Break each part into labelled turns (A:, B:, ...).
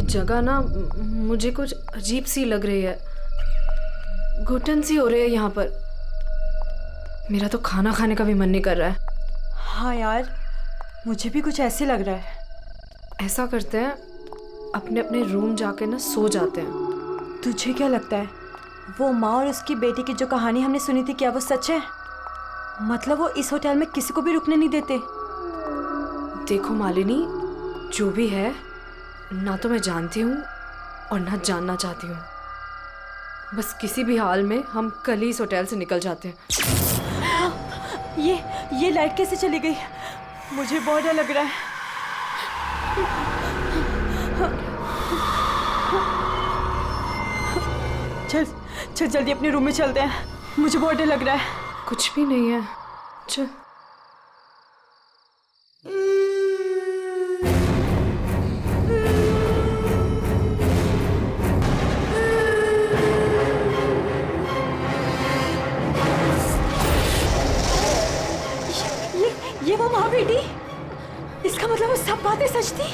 A: जगह ना मुझे कुछ अजीब सी लग रही है, घुटन सी हो रही है यहाँ पर। मेरा तो खाना खाने का भी मन नहीं कर रहा है।
B: हाँ यार, मुझे भी कुछ ऐसे लग रहा है।
A: ऐसा करते हैं, अपने अपने रूम जाके ना सो जाते हैं।
B: तुझे क्या लगता है, वो माँ और उसकी बेटी की जो कहानी हमने सुनी थी, क्या वो सच है? मतलब वो इस होटल में किसी को भी रुकने नहीं देते।
A: देखो मालिनी, जो भी है, ना तो मैं जानती हूँ और ना जानना चाहती हूँ। बस किसी भी हाल में हम कल ही इस होटल से निकल जाते हैं।
B: ये लाइट कैसे चली गई? मुझे बहुत डर लग रहा है। चल चल जल्दी अपने रूम में चलते हैं, मुझे बहुत डर लग रहा है।
A: कुछ भी नहीं है, चल।
B: ये वो माँ बेटी, इसका मतलब वो सब बातें सच थी।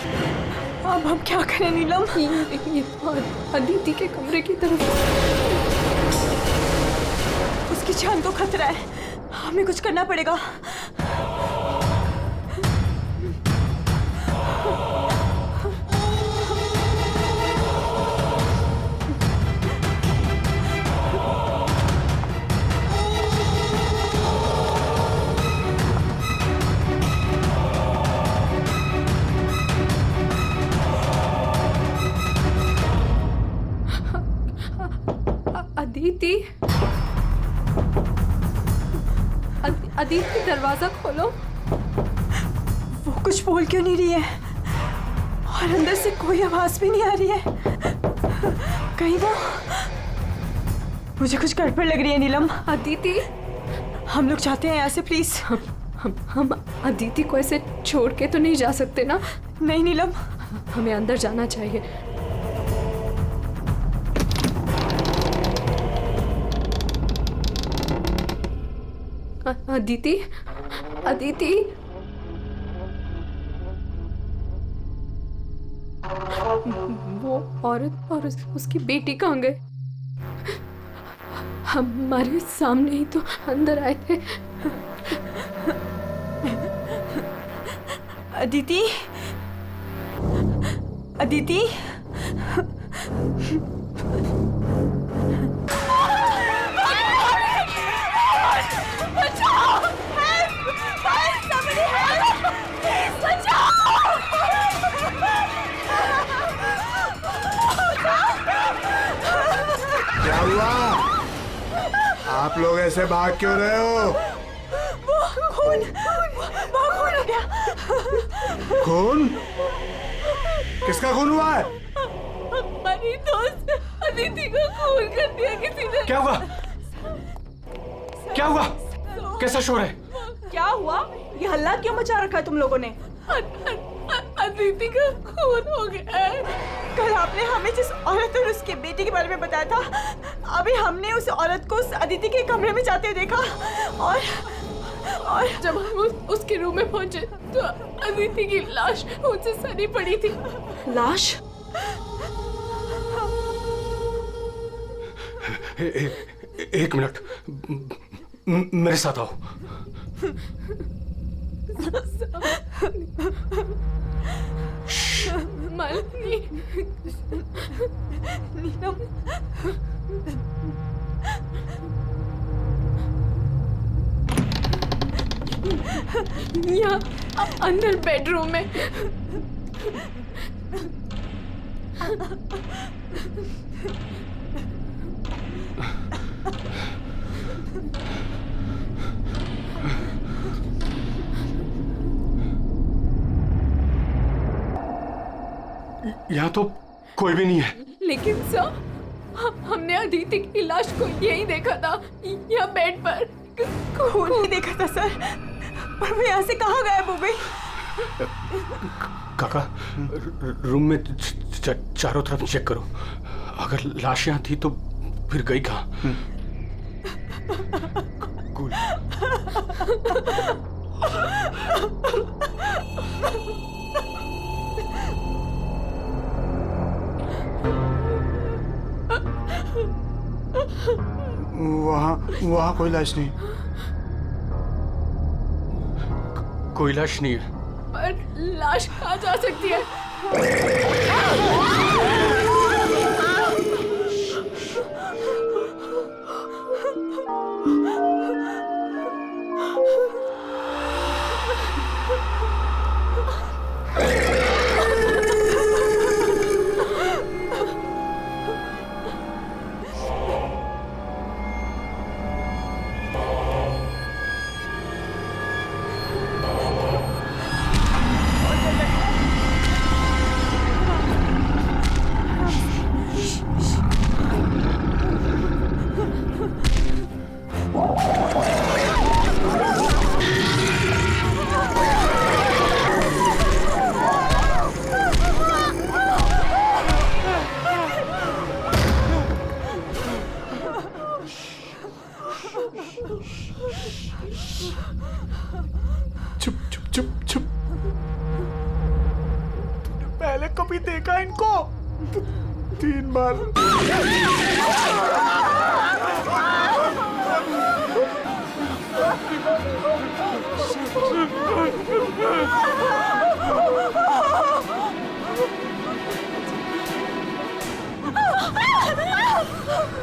B: अब हम क्या करें नीलम?
A: ये अदिति के कमरे की तरफ।
B: उसकी जान को खतरा है, हमें कुछ करना पड़ेगा।
A: अदिति, अदिति दरवाजा खोलो।
B: वो कुछ बोल क्यों नहीं रही है और अंदर से कोई आवाज भी नहीं आ रही है? कहीं वो, मुझे कुछ गड़बड़ लग रही है नीलम।
A: अदिति,
B: हम लोग चाहते हैं यहाँ से, प्लीज।
A: हम अदिति को ऐसे छोड़ के तो नहीं जा सकते ना?
B: नहीं नीलम,
A: हमें अंदर जाना चाहिए। अदिति, अदिति, वो औरत और उसकी बेटी कहाँ गए? हमारे सामने ही तो अंदर आए थे।
B: अदिति, अदिति,
C: क्या हुआ? आप लोग ऐसे भाग क्यों रहे हो?
B: खून हो गया।
C: खून? किसका खून हुआ है?
D: हमारी दोस्त अदिति को खून कर दिया किसी ने।
E: क्या हुआ? क्या हुआ? कैसा शोर है?
B: क्या हुआ? ये हल्ला क्यों मचा रखा है तुम लोगों ने?
D: अदिति का खून हो गया है।
B: कल आपने हमें जिस औरत और उसके बेटे के बारे में बताया था, अभी हमने उस औरत को उस अदिति के कमरे में जाते हुए देखा और
D: जब हम उसके रूम में पहुंचे तो अदिति की लाश उनसे सनी पड़ी थी।
B: लाश?
E: एक मिनट, मेरे साथ आओ।
D: मालिनी,
B: नीलम,
D: यहाँ अंदर बेडरूम में।
E: यहाँ तो कोई भी नहीं है।
D: लेकिन सर, हमने अदिति की लाश को यही देखा था, यहाँ बेड पर।
B: खून नहीं देखा था सर, पर वो यहाँ से कहाँ गायब हो गई?
E: काका, रूम में चारों तरफ चेक करो। अगर लाश यहाँ थी तो फिर गई कहाँ? कूल।
C: वहाँ कोई लाश नहीं।
E: कोई लाश नहीं है।
D: पर लाश कहाँ जा सकती है?
C: चुप चुप चुप चुप। तूने पहले कभी देखा इनको? 3 बार।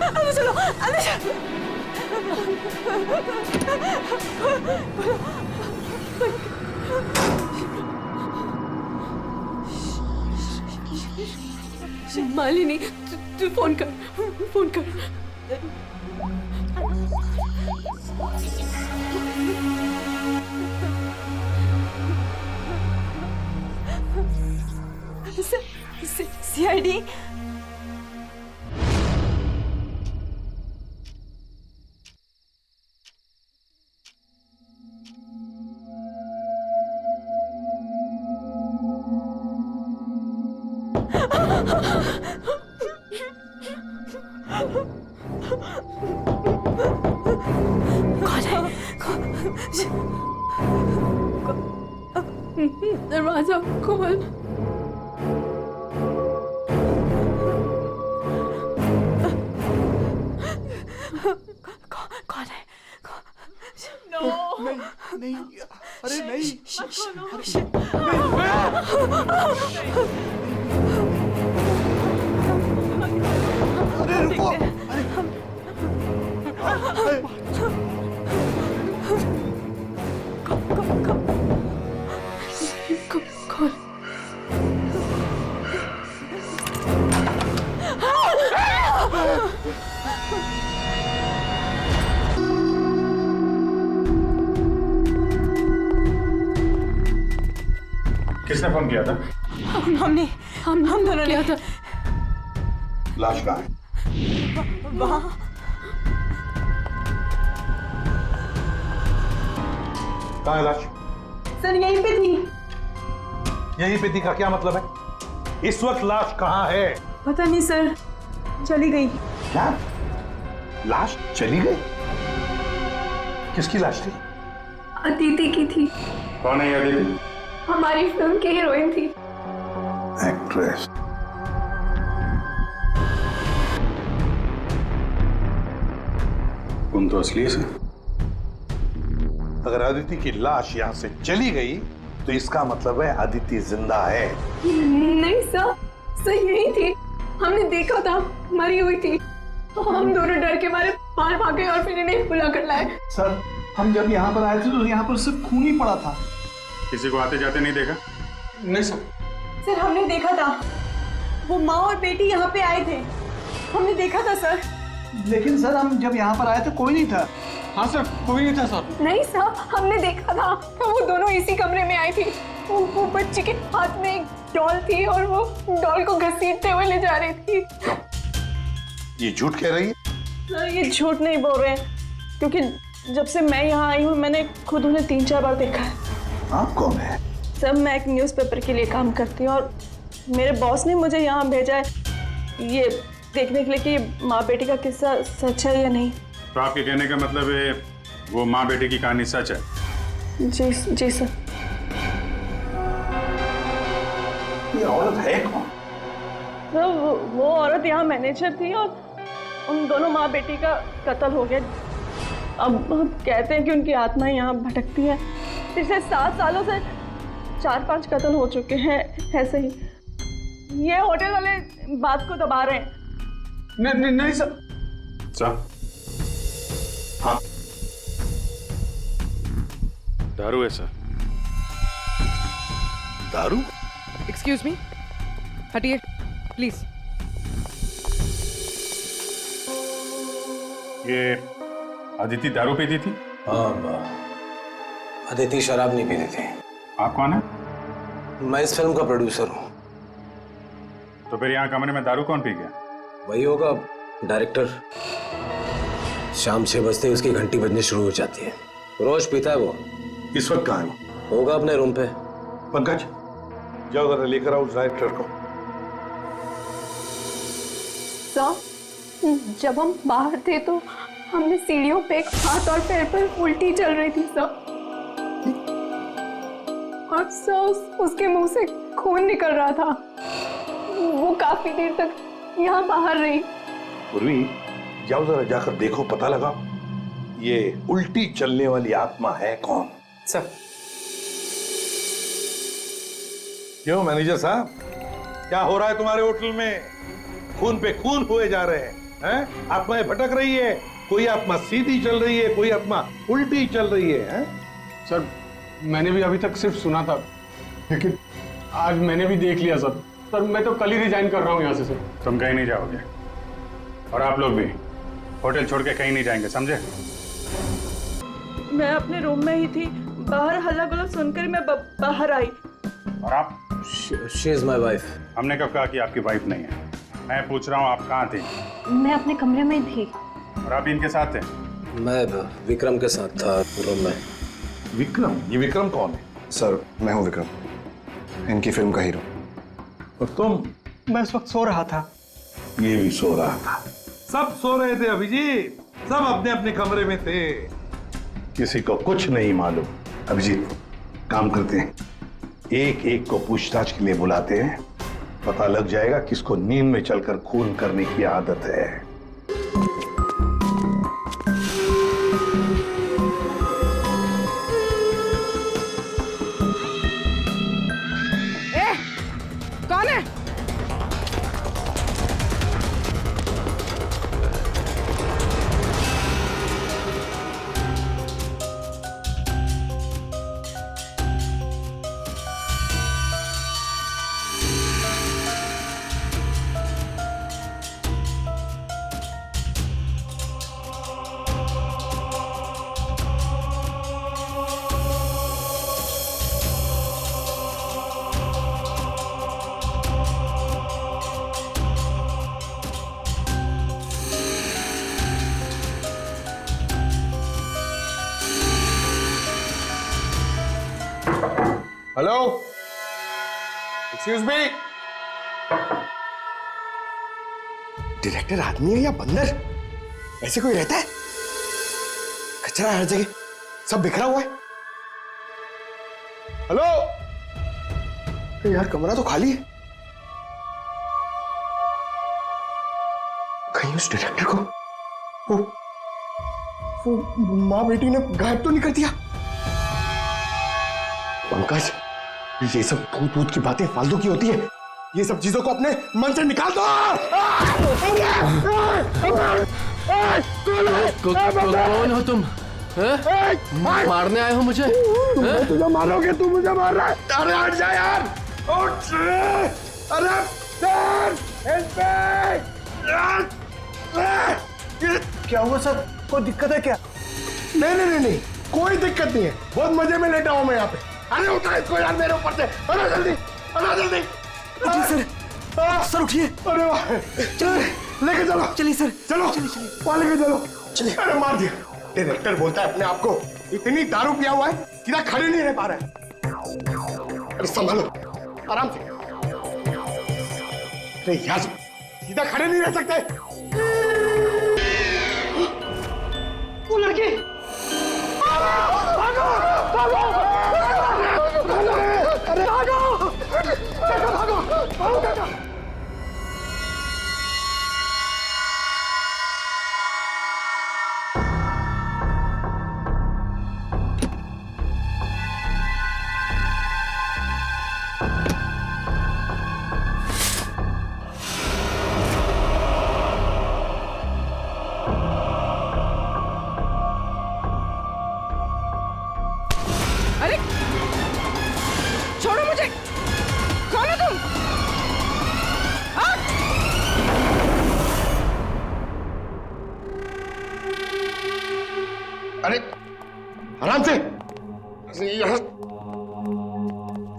B: अंदर चलो, अंदर चलो।
D: मालिनी, तू फोन कर, फोन कर।
B: सीआईडी।
D: दरवाजा खोल।
B: कौन है?
C: नहीं, अरे नहीं। अरे रुको।
D: खोल।
F: किसने फोन किया था?
B: हमने हम दोनों ने
D: किया था।
F: लाश कहाँ है?
B: वहाँ
F: कहाँ है लाश?
B: सर यहीं पे थी।
F: यहीं पे थी का क्या मतलब है? इस वक्त लाश कहाँ है?
B: पता नहीं सर, चली गई।
F: क्या? लाश चली गई? किसकी लाश थी?
D: अदिति की थी।
F: कौन है ये अदिति?
D: हमारी फिल्म की हीरोइन थी।
F: एक्ट्रेस। तुम तो असली से। अगर अदिति की लाश यहाँ से चली गई तो इसका मतलब है अदिति जिंदा है।
D: नहीं सर, सर यही थी। हमने देखा था, मरी हुई थी। हम दोनों डर के मारे बाहर भागे और फिर इन्हें बुला कर लाए।
C: सर, हम जब यहाँ पर आए थे तो यहाँ पर सिर्फ खून ही पड़ा था।
F: किसी को आते जाते नहीं देखा?
E: नहीं सर।
B: सर हमने देखा था, वो माँ और बेटी यहाँ पे आए थे। हमने देखा था सर।
C: लेकिन सर, हम जब यहाँ पर आए तो कोई नहीं था।
E: हाँ सर, कोई नहीं था सर।
D: नहीं सर, हमने देखा था। वो दोनों इसी कमरे में आई थी। वो बच्ची के हाथ में एक डॉल थी और वो डॉल को घसीटते हुए ले जा रही थी।
F: ये झूठ कह रही है?
B: सर ये झूठ नहीं बोल रहे हैं, क्योंकि जब से मैं यहाँ आई हूँ मैंने खुद उन्हें 3-4 बार देखा है।
F: आप कौन है?
B: सर मैं एक न्यूज़पेपर के लिए काम करती हूँ और मेरे बॉस ने मुझे यहाँ भेजा है ये देखने के लिए कि माँ बेटी का किस्सा सच है या नहीं।
F: तो आपके कहने का मतलब है वो माँ बेटे की कहानी सच है?
B: जी जी सर।
F: ये औरत है कौन?
B: सर वो औरत यहाँ मैनेजर थी और उन दोनों माँ बेटी का कत्ल हो गया। अब कहते हैं कि उनकी आत्मा यहाँ भटकती है। पिछले 7 सालों से 4-5 कत्ल हो चुके हैं ऐसे ही। ये होटल वाले बात को दबा रहे हैं।
E: नहीं सर।
F: हाँ,
E: दारू है सर।
F: दारू?
A: एक्सक्यूज मी, हटिए प्लीज।
E: ये अदिति दारू पीती थी?
G: हाँ, अदिति शराब नहीं पीती थी।
E: आप कौन है?
G: मैं इस फिल्म का प्रोड्यूसर हूँ।
E: तो फिर यहाँ कमरे में दारू कौन पी गया?
G: वही होगा डायरेक्टर। शाम 6 बजते ही उसकी घंटी बजनी शुरू हो जाती है। रोज पीता है वो।
F: इस वक्त कहाँ है वो?
G: होगा अपने रूम पे।
F: पंकज, जाओ जरा लेकर आओ उस डायरेक्टर को।
D: सर, जब हम बाहर थे तो हमने सीढ़ियों पे एक हाथ और पैर पर उल्टी चल रही थी सर। और सर उसके मुंह से खून निकल रहा था। वो काफी देर तक यहाँ बाहर रही।
F: पूर्वी, जाओ जरा जाकर देखो, पता लगाओ ये उल्टी चलने वाली आत्मा है कौन।
G: सर।
F: क्यों मैनेजर साहब, क्या हो रहा है तुम्हारे होटल में? खून पे खून हुए जा रहे हैं? आत्माएं भटक रही है। कोई आत्मा सीधी चल रही है, कोई आत्मा उल्टी चल रही है?
E: सर मैंने भी अभी तक सिर्फ सुना था, लेकिन आज मैंने भी देख लिया सर। सर मैं तो कल ही रिजाइन कर रहा हूँ यहाँ से सर। तुम कहीं नहीं जाओगे और आप लोग भी होटल छोड़ के कहीं नहीं जाएंगे, समझे?
B: मैं अपने रूम में ही थी, बाहर हल्ला गुल्ला सुनकर ही मैं बाहर आई।
E: और आप?
G: She is my wife.
E: हमने कब कहा कि आपकी वाइफ नहीं है? मैं पूछ रहा हूँ आप कहाँ थी?
D: मैं अपने कमरे में थी।
E: और आप इनके साथ थे?
G: मैं विक्रम के साथ था रूम में।
F: विक्रम? ये विक्रम कौन है?
C: सर मैं हूँ विक्रम, इनकी फिल्म का हीरो।
F: और तुम?
H: मैं इस वक्त सो रहा था।
F: ये भी सो रहा था। सब सो रहे थे अभिजीत, सब अपने अपने कमरे में थे। किसी को कुछ नहीं मालूम। अभिजीत, काम करते हैं, एक एक को पूछताछ के लिए बुलाते हैं, पता लग जाएगा किसको नींद में चलकर खून करने की आदत है।
A: कौन है?
C: Hello, excuse me. डायरेक्टर आदमी है या बंदर? ऐसे कोई रहता है? कचरा हर जगह, सब बिखरा हुआ है। हेलो यार, कमरा तो खाली है। कहीं उस डायरेक्टर को वो माँ बेटी ने गायब तो नहीं कर दिया? पंकज, ये सब भूत भूत की बातें फालतू की होती है। ये सब चीजों को अपने मन से निकाल दो।
I: कौन हो तुम? मारने आए हो मुझे?
C: तुझे मारोगे, तू मुझे मार रहा है। अरे हट जा यार, उठ। अरे
H: क्या हुआ सर? कोई दिक्कत है क्या?
C: नहीं, कोई दिक्कत नहीं है। बहुत मजे में लेटा हूं मैं यहाँ पे। अरे उठा इसको यार मेरे ऊपर से। अरे जल्दी, अरे जल्दी।
H: उठिए सर, उठिए।
C: अरे वाह, लेके चलो।
H: चलिए सर,
C: चलो वहां लेके चलो। चलिए। अरे मार दिया। डायरेक्टर बोलता है अपने आप को इतनी दारू पिया हुआ है, सीधा खड़े नहीं रह पा रहा है। अरे संभालो, आराम से। अरे यार, सीधा खड़े नहीं रह सकते।
B: वो लड़की
C: भागो।
B: 1
C: आराम से।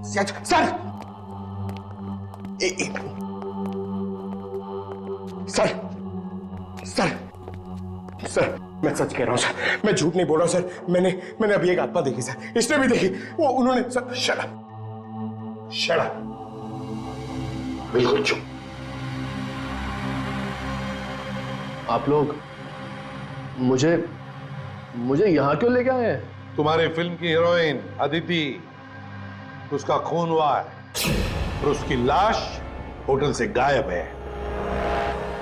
C: सर सर सर सर मैं सच कह रहा हूं सर, मैं झूठ नहीं बोल रहा हूं सर। मैंने अभी एक आत्मा देखी सर, इसने भी देखी। वो उन्होंने सर शट अप बिल्कुल चुप।
I: आप लोग मुझे यहाँ क्यों लेके आए हैं?
F: तुम्हारे फिल्म की हीरोइन अदिति, उसका खून हुआ है और उसकी लाश होटल से गायब है।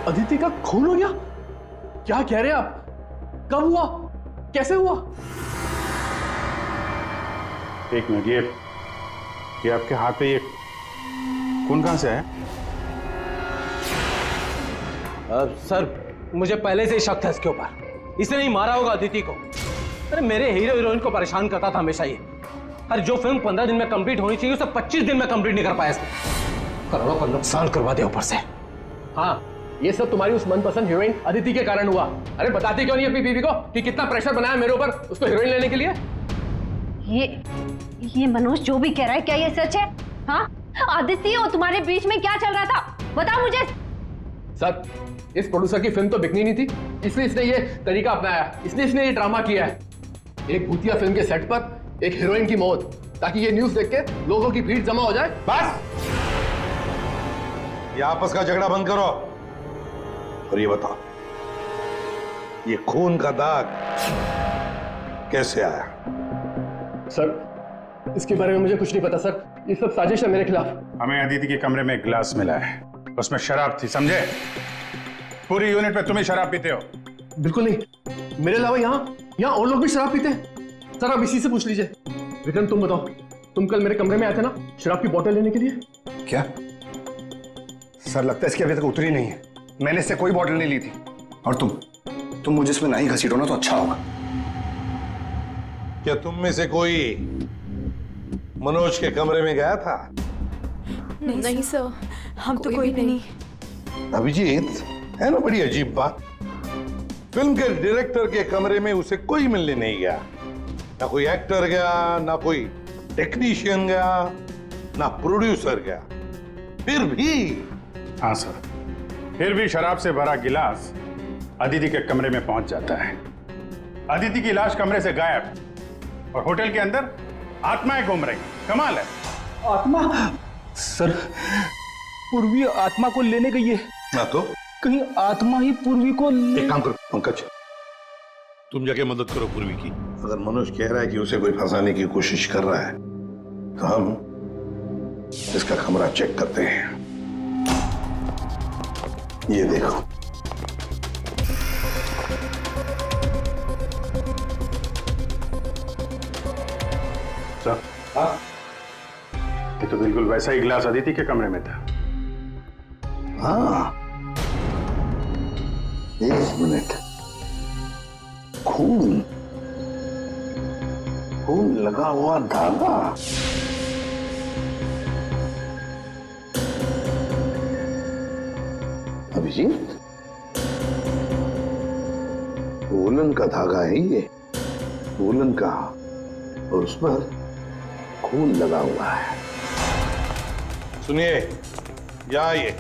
I: अदिति का खून हो गया? क्या कह रहे हैं आप? कब हुआ? कैसे हुआ?
E: एक मिनट, ये आपके हाथ पे ये खून कहां से है?
G: सर मुझे पहले से ही शक था इसके ऊपर। इसने नहीं मारा होगा अदिति को। अरे मेरे हीरो हीरोइन को परेशान करता था हमेशा ये। अरे जो फिल्म 15 दिन में कंप्लीट होनी चाहिए उसे 25 दिन में कंप्लीट नहीं कर पाया इसने। करोड़ों का नुकसान करवा दिया ऊपर से।
I: हाँ, ये सब तुम्हारी उस मनपसंद हीरोइन अदिति के कारण हुआ। अरे बताती क्यों नहीं अपनी बीवी को कि कितना प्रेशर बनाया मेरे ऊपर उसको हीरोइन लेने के लिए?
J: ये मनोज जो भी कह रहा है, क्या ये सच है? हाँ, आदित्य और तुम्हारे बीच में क्या चल रहा था? बताओ मुझे।
I: सर, इस प्रोड्यूसर की फिल्म तो बिकनी नहीं थी, इसलिए इसने ये तरीका अपनाया। इसने ये ड्रामा किया है। एक भूतिया फिल्म के सेट पर एक हीरोइन की मौत, ताकि ये न्यूज देख के लोगों की भीड़ जमा हो जाए।
F: बस ये आपस का झगड़ा बंद करो और ये बताओ, ये खून का दाग कैसे आया?
I: सर, इसके बारे में मुझे कुछ नहीं पता सर। ये सब साजिश है मेरे खिलाफ।
E: हमें अदिति के कमरे में एक गिलास मिला है, उसमें शराब थी, समझे? पूरी यूनिट में तुम ही शराब पीते हो।
I: बिल्कुल नहीं, मेरे अलावा यहाँ और लोग भी शराब पीते हैं। सर आप इसी से पूछ लीजिए। विक्रम तुम बताओ, तुम कल मेरे कमरे में आए थे ना शराब की बोतल लेने के लिए?
C: क्या सर, लगता है इसकी अभी तक उतरी नहीं है। मैंने इससे कोई बोतल नहीं ली थी। और तुम मुझे इसमें नहीं घसीटो ना तो अच्छा होगा।
F: क्या तुम में से कोई मनोज के कमरे में गया था?
B: नहीं सर, हम तो कोई भी नहीं।
F: अभिजीत, है ना बड़ी अजीब बात। फिल्म के डायरेक्टर के कमरे में उसे कोई मिलने नहीं गया। ना कोई एक्टर गया, ना कोई टेक्नीशियन गया, ना प्रोड्यूसर गया। फिर भी
E: हाँ सर, फिर भी शराब से भरा गिलास अदिति के कमरे में पहुंच जाता है। अदिति की लाश कमरे से गायब और होटल के अंदर आत्माएं घूम रही। कमाल है।
H: आत्मा? सर, पूर्वी आत्मा को लेने गई है।
F: ना तो
H: कहीं आत्मा ही पूर्वी को
F: एक काम करो पंकज, तुम जाके मदद करो पूर्वी की। अगर मनोज कह रहा है कि उसे कोई फंसाने की कोशिश कर रहा है तो हम इसका कमरा चेक करते हैं। ये देखो,
E: सर, ये तो बिल्कुल वैसा ही गिलास अदिति के कमरे में था।
F: हाँ, एक मिनट। खून लगा हुआ धागा। अभिजीत, वूलन का धागा है ये, वूलन का, और उस पर खून लगा हुआ है। सुनिए, या ये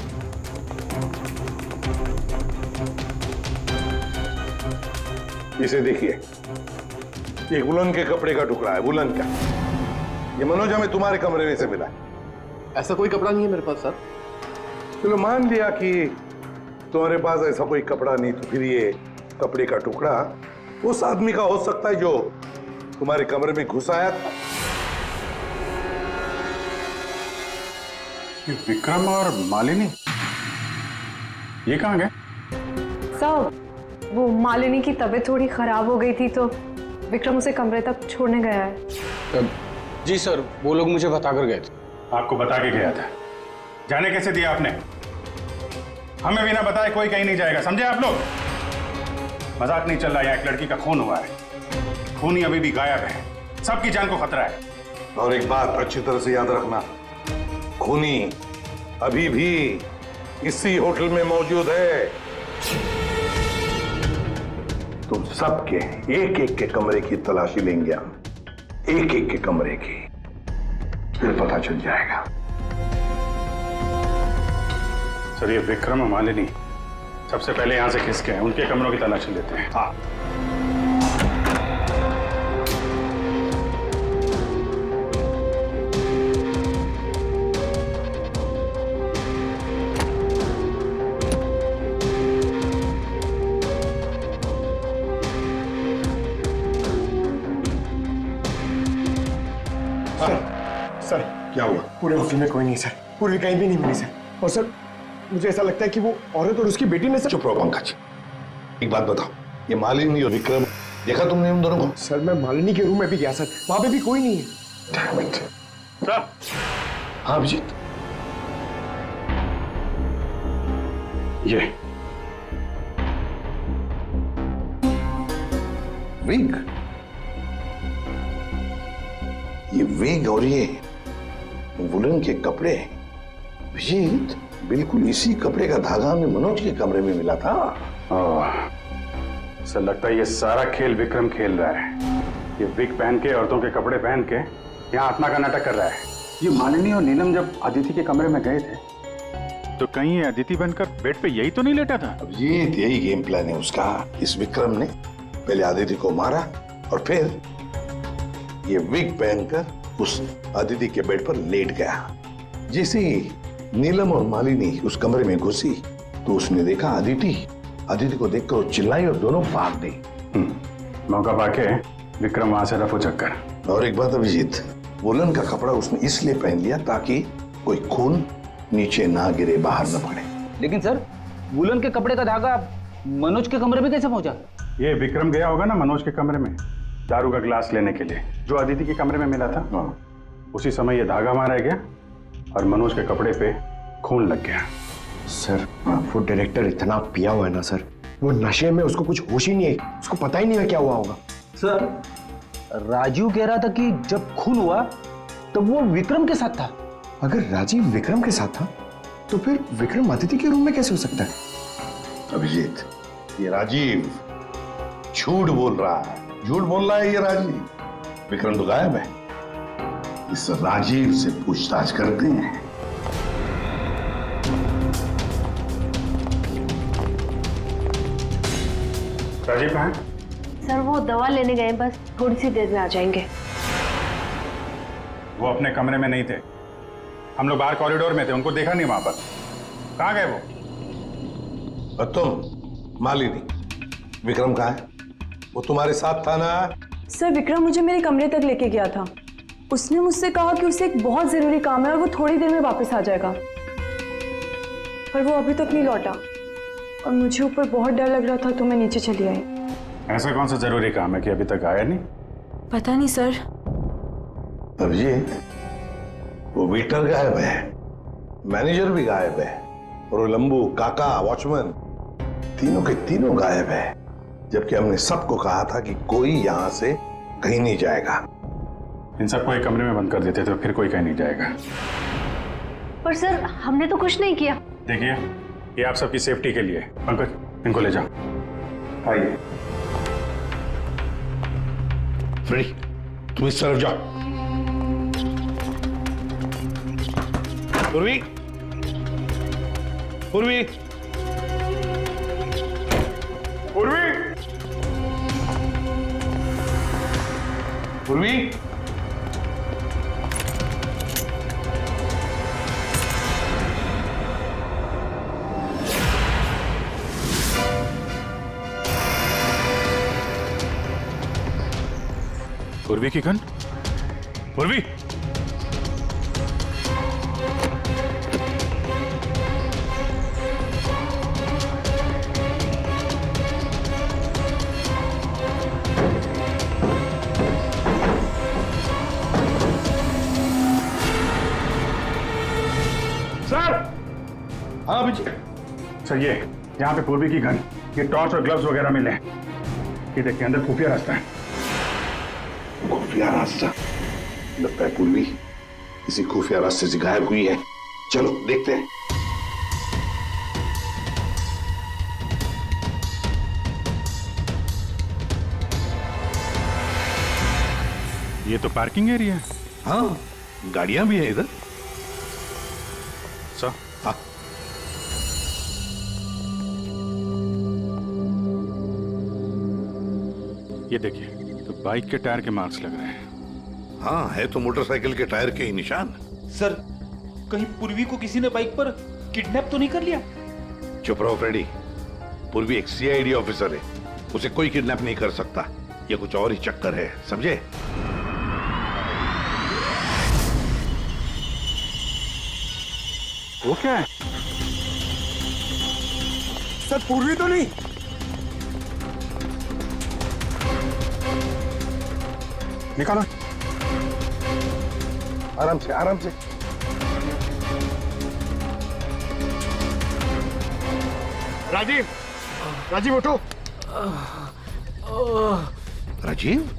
F: इसे देखिए, ये वुलन के कपड़े का टुकड़ा है, वुलन का। ये मनोज हमें तुम्हारे कमरे में से मिला है।
I: ऐसा कोई कपड़ा नहीं है मेरे पास सर।
F: चलो मान लिया कि तुम्हारे पास ऐसा कोई कपड़ा नहीं, तो फिर ये कपड़े का टुकड़ा उस आदमी का हो सकता है जो तुम्हारे कमरे में घुस आया था।
E: विक्रम और मालिनी ये कहाँ गए?
A: सर, वो मालिनी की तबीयत थोड़ी खराब हो गई थी तो विक्रम उसे कमरे तक छोड़ने गया है।
G: जी सर, वो लोग मुझे बताकर गए थे।
E: आपको बता के गया था? जाने कैसे दिया आपने? हमें बिना बताए कोई कहीं नहीं जाएगा, समझे आप लोग? मजाक नहीं चल रहा है। एक लड़की का खून हुआ है, खूनी अभी भी गायब है, सबकी जान को खतरा है।
F: और एक बात अच्छी तरह से याद रखना, खूनी अभी भी इसी होटल में मौजूद है। तुम सबके एक एक के कमरे की तलाशी लेंगे हम, एक एक के कमरे की, फिर पता चल जाएगा।
E: सर ये विक्रम और मालिनी सबसे पहले यहां से खिसके हैं, उनके कमरों की तलाशी लेते हैं।
F: हाँ,
C: सर
F: क्या हुआ?
C: पूरे हॉस्टल में कोई नहीं सर, पूर्वी कहीं भी नहीं मिली सर। और सर मुझे ऐसा लगता है कि वो औरत और उसकी बेटी ने सर।
F: चुप रहो पंकज, एक बात बताओ, ये मालिनी और विक्रम देखा तुमने उन दोनों को?
C: सर मैं मालिनी के रूम में भी गया सर, वहां पे भी कोई नहीं है।
F: Damn it.
E: सर
F: हाँ अभिजीत,
E: ये
F: विग, ये विग और ये वुलन के कपड़े, अभिजीत बिल्कुल इसी कपड़े का धागा हमें मनोज के कमरे में मिला था।
E: सर लगता है ये सारा खेल विक्रम खेल रहा है। ये विग पहन के, औरतों के कपड़े पहन के यहाँ आत्मा का नाटक कर रहा है। ये मालिनी और नीलम जब अदिति के कमरे में गए थे तो कहीं ये अदिति बनकर बेड पे यही तो नहीं लेटा था?
F: अभिजीत यही गेम प्लान है उसका। इस विक्रम ने पहले अदिति को मारा और फिर ये विग पहनकर उस अदिति के बेड पर लेट गया। जैसे ही नीलम और मालिनी उस कमरे में घुसी तो उसने देखा अदिति को देखकर वो चिल्लाई और दोनों भाग गई।
E: मौका पाके विक्रम वहां से रफू चक्कर।
F: और एक बात अभिजीत, वुलन का कपड़ा उसने इसलिए पहन लिया ताकि कोई खून नीचे ना गिरे, बाहर न पड़े।
H: लेकिन सर वुलन के कपड़े का धागा मनोज के कमरे में कैसे पहुंचा?
E: ये विक्रम गया होगा ना मनोज के कमरे में दारू का गिलास लेने के लिए, जो अदिति के कमरे में मिला था। उसी समय ये धागा मारा गया और मनोज के कपड़े पे खून लग गया।
C: सर वो डायरेक्टर इतना पिया हुआ है ना सर, वो नशे में उसको कुछ होश ही नहीं है, उसको पता ही नहीं है क्या हुआ होगा।
H: सर राजू कह रहा था कि जब खून हुआ तब वो विक्रम के साथ था।
C: अगर राजीव विक्रम के साथ था तो फिर विक्रम अदिति के रूम में कैसे हो सकता है?
F: अभिजीत ये राजीव झूठ बोल रहा है, झूठ बोल रहा है ये राजीव। विक्रम तो गायब है, इस राजीव से पूछताछ करते हैं।
E: राजीव कहाँ है?
J: सर वो दवा लेने गए, बस थोड़ी सी देर में आ जाएंगे।
E: वो अपने कमरे में नहीं थे, हम लोग बाहर कॉरिडोर में थे, उनको देखा नहीं वहां पर। कहाँ गए वो?
F: और तुम मालिनी, विक्रम कहाँ है? वो तुम्हारे साथ था ना?
B: सर विक्रम मुझे मेरे कमरे तक लेके गया था। उसने मुझसे कहा कि उसे एक बहुत जरूरी काम है और वो थोड़ी देर में वापस आ जाएगा, पर वो अभी तक नहीं लौटा और मुझे ऊपर बहुत डर लग रहा था तो मैं नीचे चली आई।
E: ऐसा कौन सा जरूरी काम है कि अभी तक आया नहीं?
B: पता नहीं सर।
F: अभिजीत वो वेटर गायब है, मैनेजर भी गायब है और वो लंबू, काका, वॉचमैन तीनों के तीनों गायब है, जबकि हमने सबको कहा था कि कोई यहां से कहीं नहीं जाएगा।
E: इन सबको एक कमरे में बंद कर देते तो फिर कोई कहीं नहीं जाएगा।
J: पर सर हमने तो कुछ नहीं किया।
E: देखिए ये आप सबकी सेफ्टी के लिए। पंकज इनको ले जाओ। आइए।
F: फ्रेडी तुम इस तरफ जाओ। पूर्वी, पूर्वी,
E: पूर्वी,
F: पूर्वी,
E: पूर्वी की गन। पूर्वी,
F: सर। हाँ अभिजीत।
E: सर ये यहाँ पे पूर्वी की गन, ये टॉर्च और ग्लव्स वगैरह मिले हैं। ये देखिए अंदर खुफिया रास्ता है।
F: खुफिया रास्ता? लगता है पूर्वी किसी खुफिया रास्ते से गायब हुई है। चलो देखते हैं।
E: ये तो पार्किंग एरिया है।
F: हाँ, गाड़ियां भी हैं इधर।
E: सर,
F: हाँ,
E: ये देखिए, तो बाइक के टायर के मार्क्स लग रहे हैं।
F: हाँ, है तो मोटरसाइकिल के टायर के ही निशान।
K: सर, कहीं पूर्वी को किसी ने बाइक पर किडनैप तो नहीं कर लिया?
F: चुप रहो फ्रेडी। पूर्वी एक सीआईडी ऑफिसर है, उसे कोई किडनैप नहीं कर सकता। ये कुछ और ही चक्कर है, समझे?
E: वो क्या है?
C: सर पूर्वी तो नहीं?
F: निकालो, आराम से आराम से।
C: राजीव, राजीव उठो।
F: राजीव,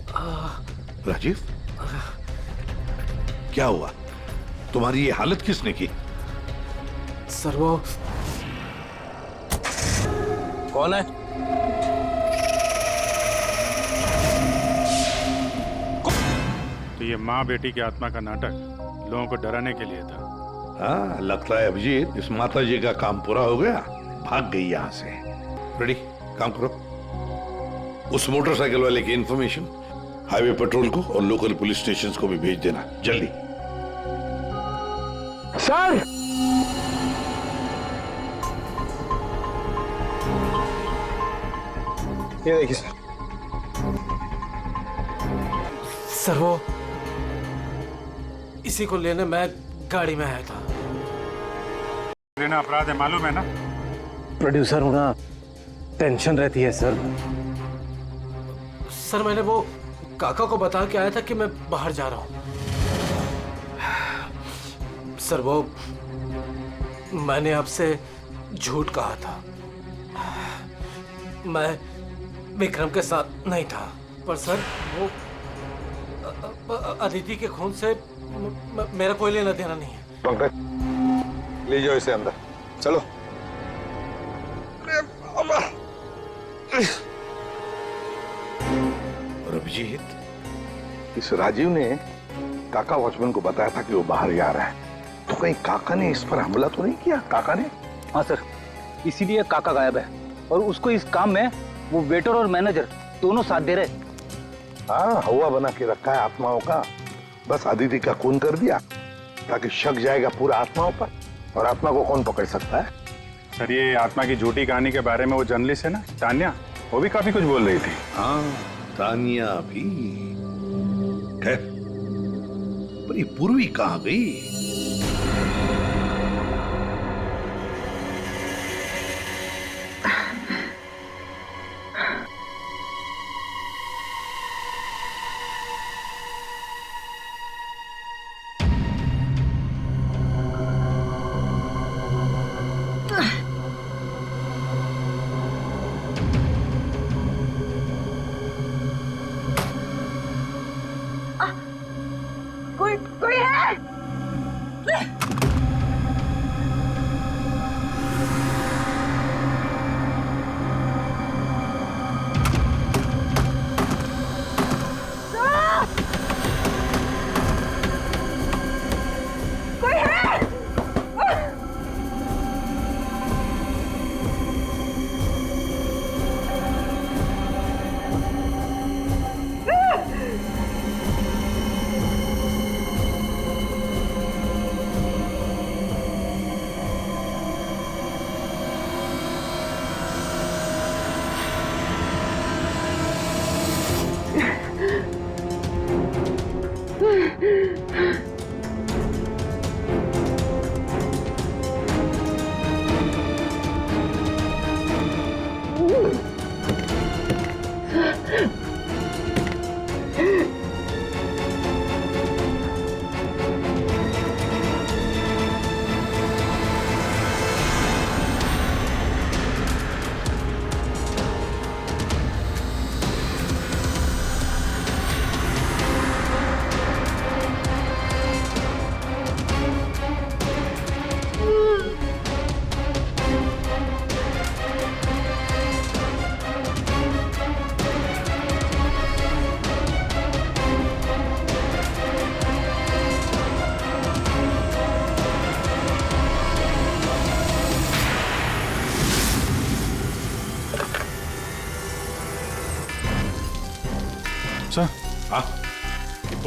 F: राजीव, क्या हुआ? तुम्हारी ये हालत किसने की?
G: सर वो कौन है?
E: तो ये माँ बेटी की आत्मा का नाटक लोगों को डराने के लिए था।
F: हाँ, लगता है अभिजीत इस माता जी का काम पूरा हो गया, भाग गई यहां से। रेडी, काम करो। उस मोटरसाइकिल वाले की इंफॉर्मेशन हाईवे पेट्रोल को और लोकल पुलिस स्टेशंस को भी भेज देना जल्दी।
C: सर, ये देखिए सर।
G: सर वो इसी को लेने मैं गाड़ी में आया था।
E: लेना अपराध है, मालूम है ना?
G: प्रोड्यूसर होना टेंशन रहती है सर। सर मैंने वो काका को बता के आया था कि मैं बाहर जा रहा हूं। सर वो मैंने आपसे झूठ कहा था। मैं विक्रम के साथ नहीं था, पर सर वो अदिति के खून से मेरा कोई लेना देना नहीं है।
F: पंकज, ले जाओ इसे अंदर, चलो। और अभिजीत, इस राजीव ने काका वॉचमैन को बताया था कि वो बाहर जा रहा है, तो कहीं काका ने इस पर हमला तो नहीं किया? काका ने?
H: हाँ सर, इसीलिए काका गायब है और उसको इस काम में वो वेटर और मैनेजर दोनों साथ दे रहे।
F: हाँ, हवा बना के रखा है आत्माओं का। बस अदिति का खून कर दिया ताकि शक जाएगा पूरा आत्माओं पर, और आत्मा को कौन पकड़ सकता है?
E: सर, ये आत्मा की झूठी कहानी के बारे में वो जर्नलिस्ट है ना, तान्या, वो भी काफी कुछ बोल रही थी।
F: हाँ, तानिया भी। खैर, पर ये पूर्वी कहाँ गई?
B: कोई है?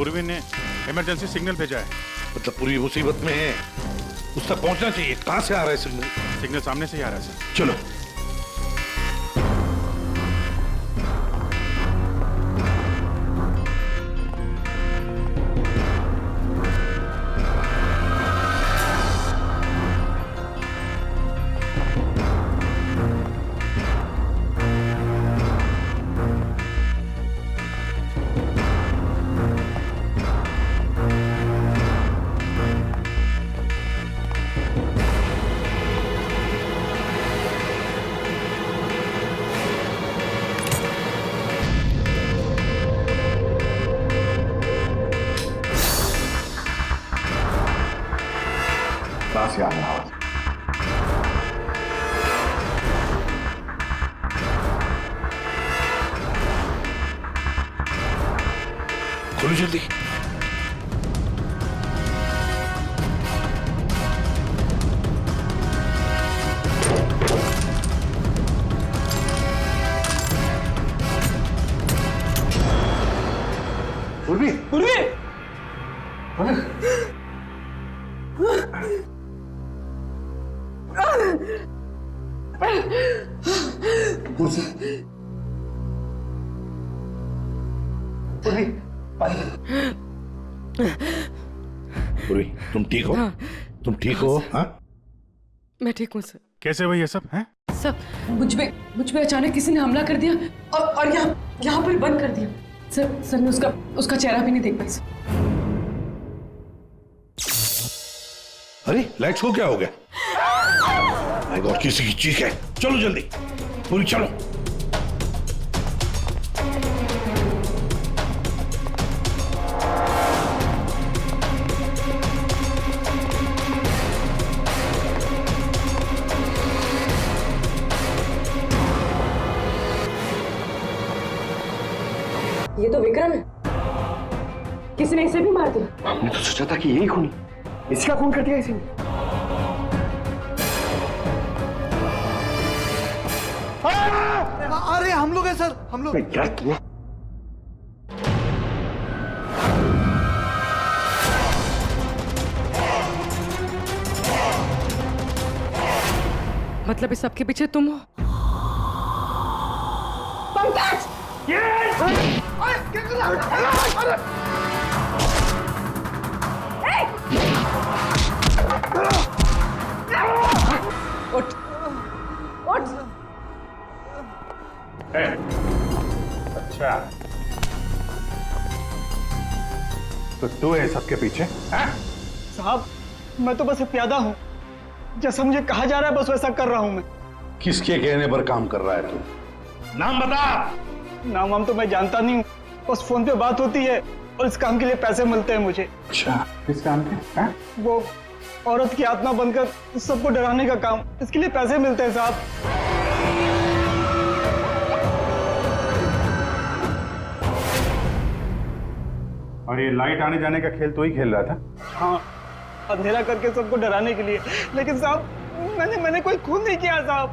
E: पूर्वी ने इमरजेंसी सिग्नल भेजा है।
F: मतलब पूरी मुसीबत में है, उस तक पहुंचना चाहिए। कहां से आ रहा है सिग्नल?
E: सिग्नल सामने से ही आ रहा है सर।
F: चलो। कहां से आ रहा है? खोलो जल्दी। पूर्वी, पूर्वी। पूर्वी, पूर्वी, तुम ठीक हो? तुम ठीक हो? हाँ?
A: मैं ठीक हूँ सर।
E: कैसे हुआ ये सब है?
A: सर
D: मुझ पे अचानक किसी ने हमला कर दिया और यहाँ पर बंद कर दिया। सर मैं उसका चेहरा भी नहीं देख पाई सर।
F: अरे लाइट्स को क्या हो गया? माय गॉड, किसी की चीख है। चलो जल्दी, पूरी चलो।
D: ये तो विक्रम है। किसी ने इसे भी मार दिया।
C: हमने तो सोचा था कि यही खूनी, इसका खून कर दिया इसी ने।
K: अरे हम लोग हैं सर, हम लोग।
C: यार तुम्हें
A: मतलब इस सबके पीछे तुम हो?
D: पंकज! उठ!
E: अच्छा, तो तू है सबके पीछे?
K: साहब मैं तो बस एक प्यादा हूँ, जैसा मुझे कहा जा रहा है बस वैसा कर रहा हूँ मैं।
F: किसके कहने पर काम कर रहा है तू? नाम बता।
K: नाम वाम तो मैं जानता नहीं हूँ, बस फोन पे बात होती है और इस काम के लिए पैसे मिलते हैं मुझे।
E: अच्छा, किस काम के?
K: वो औरत की आत्मा बनकर सबको डराने का काम, इसके लिए पैसे मिलते हैं साहब।
E: और ये लाइट आने जाने का खेल तो ही खेल रहा था?
K: हाँ, अंधेरा करके सबको डराने के लिए। लेकिन साहब मैंने कोई खून नहीं किया साहब।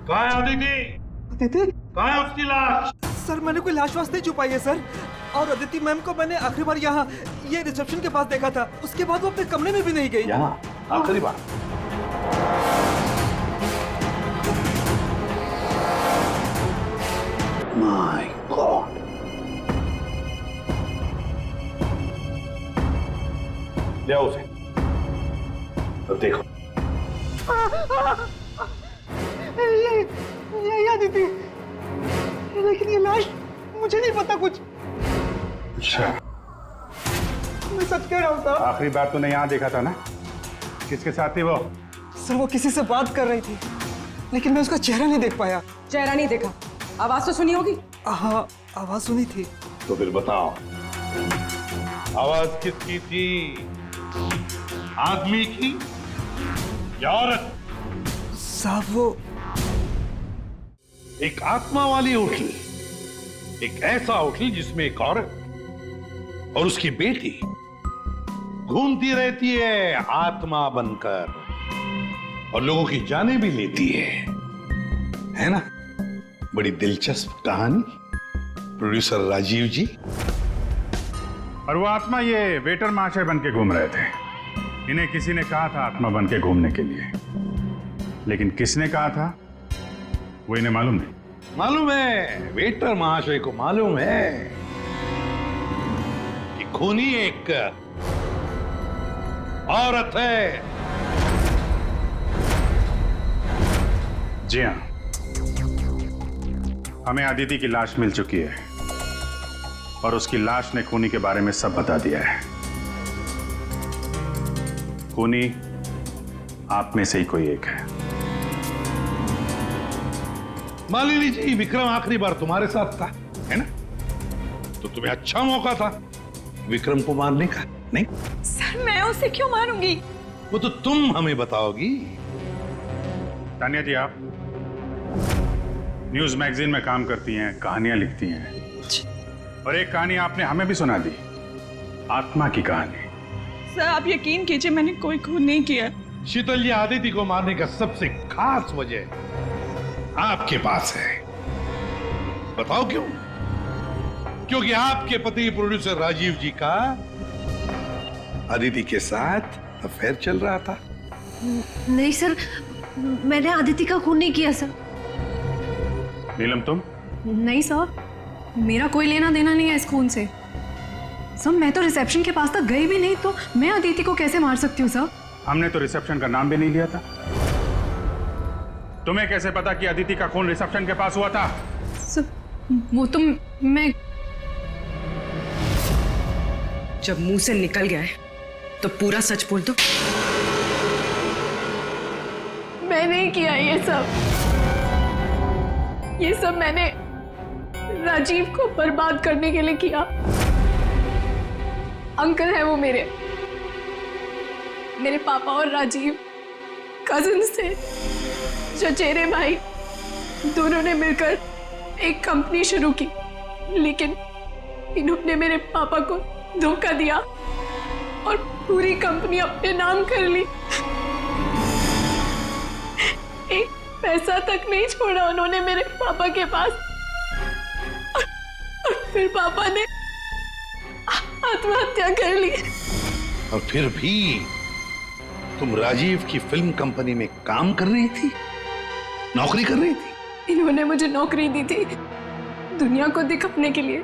F: कहाँ है अदिति?
K: अदिति?
F: कहाँ है उसकी लाश?
K: सर मैंने कोई लाश वाश नहीं छुपाई है सर। और अदिति मैम को मैंने आखिरी बार यहाँ ये रिसेप्शन के पास देखा था, उसके बाद वो अपने कमरे में भी नहीं गई।
F: यहाँ आखिरी बार? माय गॉड, ले आओ उसे। तो देखो
K: ये अदिति, लेकिन ये लाश मुझे नहीं पता कुछ।
E: अच्छा,
K: मैं सच कह रहा हूँ साहब।
E: आखिरी बार तूने यहाँ देखा था ना? किसके साथ थी वो?
K: सर वो किसी से बात कर रही थी, लेकिन मैं उसका चेहरा नहीं देख पाया।
D: चेहरा नहीं देखा, आवाज तो सुनी होगी।
K: हाँ, आवाज सुनी थी।
F: तो फिर बताओ, आवाज किसकी थी? आदमी की या औरत?
K: साहब वो
F: एक आत्मा वाली होटल, एक ऐसा होटल जिसमें एक औरत और उसकी बेटी घूमती रहती है आत्मा बनकर और लोगों की जानें भी लेती है ना? बड़ी दिलचस्प कहानी। प्रोड्यूसर राजीव जी,
E: और वो आत्मा ये वेटर महाशय बन के घूम रहे थे। इन्हें किसी ने कहा था आत्मा बन के घूमने के लिए, लेकिन किसने कहा था वो इन्हें मालूम नहीं।
F: मालूम है, वेटर महाशय को मालूम है कि खूनी एक औरत है।
E: जी हाँ, हमें अदिति की लाश मिल चुकी है और उसकी लाश ने खूनी के बारे में सब बता दिया है। खूनी आप में से ही कोई एक है।
F: मालिनी जी, विक्रम आखिरी बार तुम्हारे साथ था, है ना? तो तुम्हें अच्छा मौका था विक्रम को मारने का, नहीं?
B: सर मैं उसे क्यों मारूंगी?
F: वो तो तुम हमें बताओगी।
E: तानिया जी, आप न्यूज मैगजीन में काम करती हैं, कहानियां लिखती हैं, और एक कहानी आपने हमें भी सुना दी, आत्मा की कहानी।
B: सर आप यकीन कीजिए, मैंने कोई खून नहीं किया।
F: शीतल जी, आदिति को मारने का सबसे खास वजह आपके पास है। बताओ क्यों? क्योंकि आपके पति प्रोड्यूसर राजीव जी का आदिति के साथ अफेयर चल रहा था।
J: नहीं सर, मैंने आदिति का खून नहीं किया सर।
E: नीलम, तुम?
D: नहीं सर, मेरा कोई लेना देना नहीं है इस खून से। सर मैं तो रिसेप्शन के पास तक गई भी नहीं, तो मैं अदिति को कैसे मार सकती हूँ सर?
E: हमने तो रिसेप्शन का नाम भी नहीं लिया था। तुम्हें कैसे पता कि अदिति का खून रिसेप्शन के पास हुआ था?
D: सर वो तो मैं
A: जब मुंह से निकल गया है तो पूरा सच बोल दो।
D: मैं नहीं किया ये सब। ये सब मैंने राजीव को बर्बाद करने के लिए किया। अंकल है वो मेरे पापा और राजीव कजिन थे, चचेरे भाई। दोनों ने मिलकर एक कंपनी शुरू की, लेकिन इन्होंने मेरे पापा को धोखा दिया और पूरी कंपनी अपने नाम कर ली। एक पैसा तक नहीं छोड़ा उन्होंने मेरे पापा के पास। और फिर पापा ने आत्महत्या कर ली।
F: और फिर भी तुम राजीव की फिल्म कंपनी में काम कर रही थी, नौकरी कर रही थी।
D: इन्होंने मुझे नौकरी दी थी दुनिया को दिखाने के लिए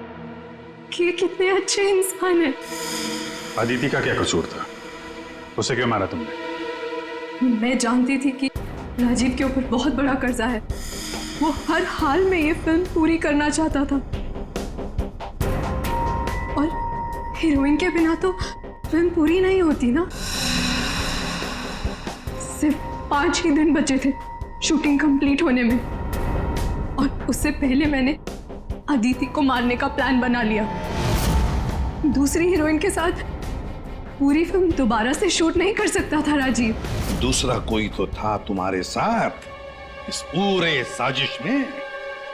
D: कि ये कितने अच्छे इंसान हैं।
E: अदिति का क्या कसूर था? उसे क्यों मारा तुमने?
D: मैं जानती थी कि राजीव के ऊपर बहुत बड़ा कर्जा है। वो हर हाल में ये फिल्म पूरी करना चाहता था, और हीरोइन के बिना तो फिल्म पूरी नहीं होती ना। सिर्फ 5 ही दिन बचे थे शूटिंग कंप्लीट होने में, और उससे पहले मैंने अदिति को मारने का प्लान बना लिया। दूसरी हीरोइन के साथ पूरी फिल्म दोबारा से शूट नहीं कर सकता था राजीव।
F: दूसरा कोई तो था तुम्हारे साथ इस पूरे साजिश में।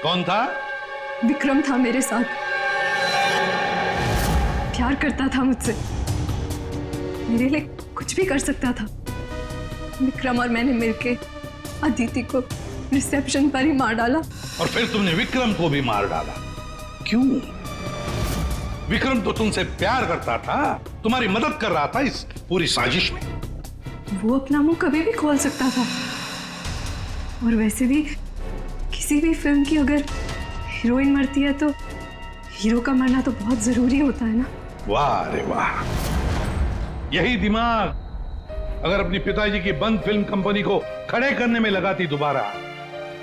F: कौन था?
D: विक्रम था मेरे साथ। प्यार करता था मुझसे, मेरे लिए कुछ भी कर सकता था। विक्रम और मैंने मिलके अदिति को रिसेप्शन पर ही मार डाला।
F: और फिर तुमने विक्रम को भी मार डाला। क्यों? विक्रम तो तुमसे प्यार करता था, तुम्हारी मदद कर रहा था इस पूरी साजिश में।
D: वो अपना मुंह कभी भी खोल सकता था, और वैसे भी किसी भी फिल्म की अगर हीरोइन मरती है तो हीरो का मरना तो बहुत जरूरी होता है ना।
F: वाह रे वाह, यही दिमाग अगर अपनी पिताजी की बंद फिल्म कंपनी को खड़े करने में लगाती दोबारा,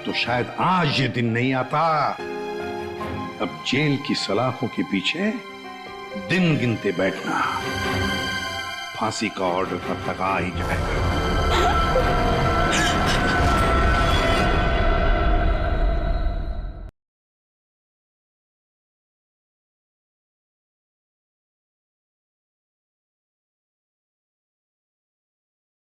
F: तो शायद आज ये दिन नहीं आता। अब जेल की सलाखों के पीछे दिन गिनते बैठना। फांसी का ऑर्डर तब तक आ ही जाएगा।